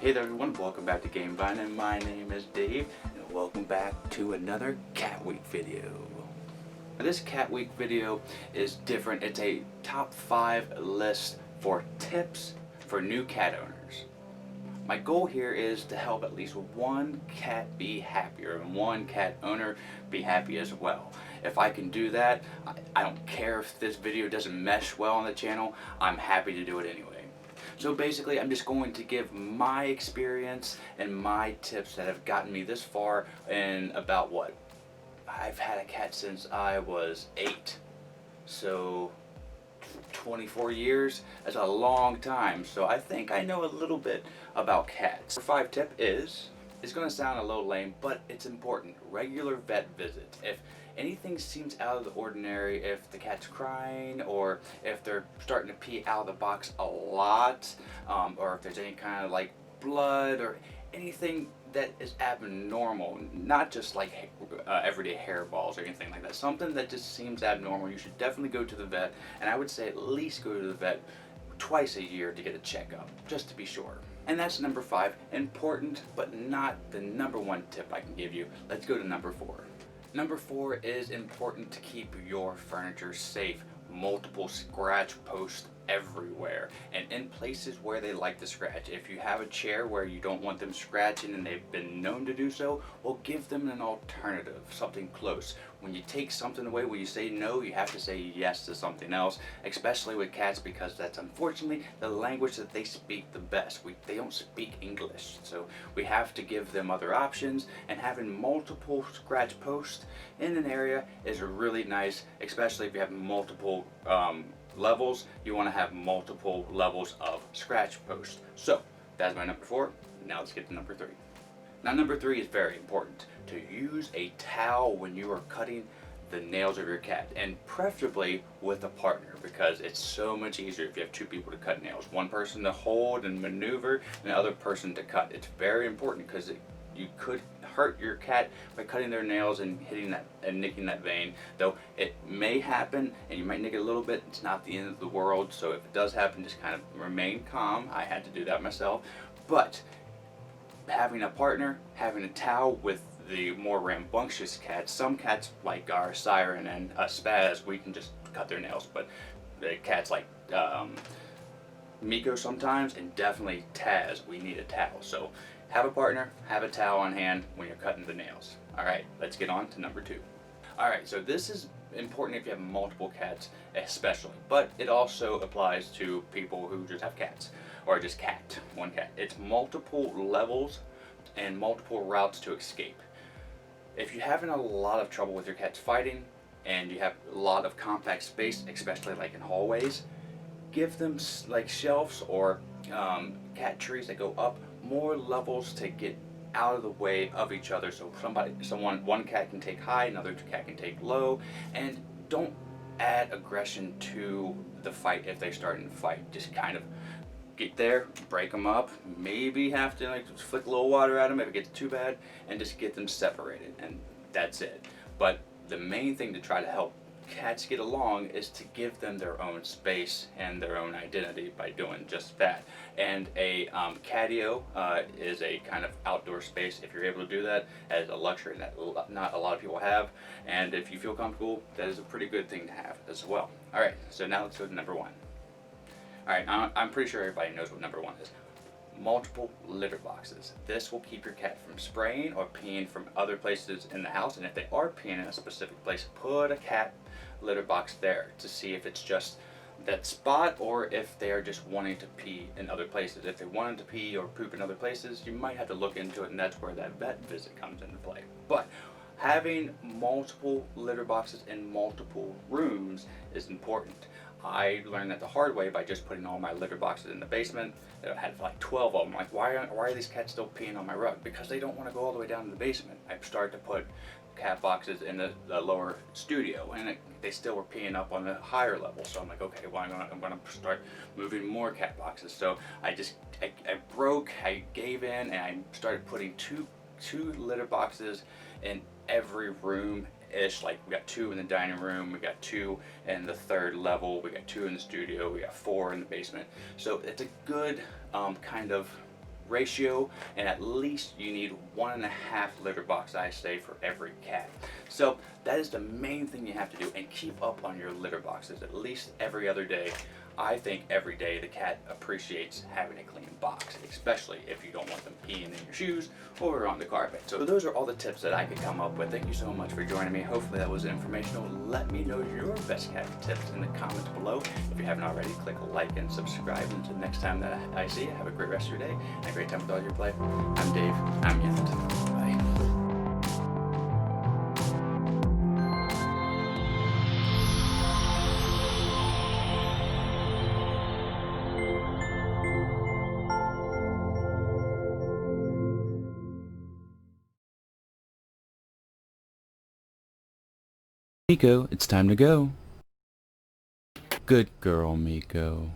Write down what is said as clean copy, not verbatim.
Hey there everyone, welcome back to Game Vine, and my name is Dave, and welcome back to another Cat Week video. Now, this Cat Week video is different. It's a top 5 list for tips for new cat owners. My goal here is to help at least one cat be happier and one cat owner be happy as well. If I can do that, I don't care if this video doesn't mesh well on the channel, I'm happy to do it anyway. So basically, I'm just going to give my experience and my tips that have gotten me this far in about what? I've had a cat since I was 8. So 24 years, that's a long time. So I think I know a little bit about cats. Number 5 tip is, it's going to sound a little lame, but it's important. Regular vet visits. If anything seems out of the ordinary, if the cat's crying or if they're starting to pee out of the box a lot, or if there's any kind of like blood or anything that is abnormal, not just like everyday hairballs or anything like that, something that just seems abnormal, you should definitely go to the vet. And I would say at least go to the vet twice a year to get a checkup, just to be sure. And that's number 5, important but not the number 1 tip I can give you. Let's go to number 4. Number 4 is important to keep your furniture safe. Multiple scratch posts everywhere and in places where they like to scratch. If you have a chair where you don't want them scratching and they've been known to do so, well, give them an alternative, something close. When you take something away, when you say no, you have to say yes to something else, especially with cats, because that's unfortunately the language that they speak the best. They don't speak English, so we have to give them other options, and having multiple scratch posts in an area is really nice, especially if you have multiple levels. You want to have multiple levels of scratch posts. So that's my number 4. Now let's get to number 3. Now number 3 is very important, to use a towel when you are cutting the nails of your cat, and preferably with a partner, because it's so much easier if you have 2 people to cut nails. One person to hold and maneuver and the other person to cut. It's very important because you could hurt your cat by cutting their nails and hitting that and nicking that vein. Though it may happen and you might nick it a little bit, it's not the end of the world. So if it does happen, just kind of remain calm. I had to do that myself. But having a partner, having a towel with the more rambunctious cats, some cats like our Siren and Spaz, we can just cut their nails, but the cats like Miko sometimes, and definitely Taz, we need a towel. So have a partner, have a towel on hand when you're cutting the nails. Alright, let's get on to number 2. Alright, so this is important if you have multiple cats especially, but it also applies to people who just have cats, or just one cat. It's multiple levels and multiple routes to escape. If you're having a lot of trouble with your cats fighting, and you have a lot of compact space, especially like in hallways, give them like shelves or cat trees that go up more levels to get out of the way of each other, so one cat can take high, another cat can take low, and don't add aggression to the fight if they're starting to fight. Just kind of get there, break them up, maybe have to like flick a little water at them if it gets too bad, and just get them separated, and that's it. But the main thing to try to help cats get along is to give them their own space and their own identity by doing just that. And a catio is a kind of outdoor space. If you're able to do that, as a luxury that not a lot of people have, and if you feel comfortable, that is a pretty good thing to have as well. Alright, so now let's go to number 1. Alright, I'm pretty sure everybody knows what number 1 is. Multiple litter boxes. This will keep your cat from spraying or peeing from other places in the house, and if they are peeing in a specific place, put a cat litter box there to see if it's just that spot or if they are just wanting to pee in other places. If they wanted to pee or poop in other places, you might have to look into it, and that's where that vet visit comes into play. But having multiple litter boxes in multiple rooms is important. I learned that the hard way by just putting all my litter boxes in the basement. I had like 12 of them. Like, why are these cats still peeing on my rug? Because they don't want to go all the way down to the basement. I started to put cat boxes in the lower studio, and they still were peeing up on the higher level. So I'm like, okay, well, I'm gonna start moving more cat boxes. So I gave in, and I started putting two litter boxes in every room ish. Like, we got 2 in the dining room, we got 2 in the 3rd level, we got 2 in the studio, we got 4 in the basement. So it's a good kind of ratio, and at least you need 1.5 litter box, I say, for every cat. So that is the main thing you have to do, and keep up on your litter boxes at least every other day. I think every day the cat appreciates having a clean box, especially if you don't want them peeing in your shoes or on the carpet. So those are all the tips that I could come up with. Thank you so much for joining me. Hopefully that was informational. Let me know your best cat tips in the comments below. If you haven't already, click like and subscribe. Until next time that I see you, have a great rest of your day and a great time with all your play. I'm Dave. I'm Yent. Bye. Miko, it's time to go. Good girl, Miko.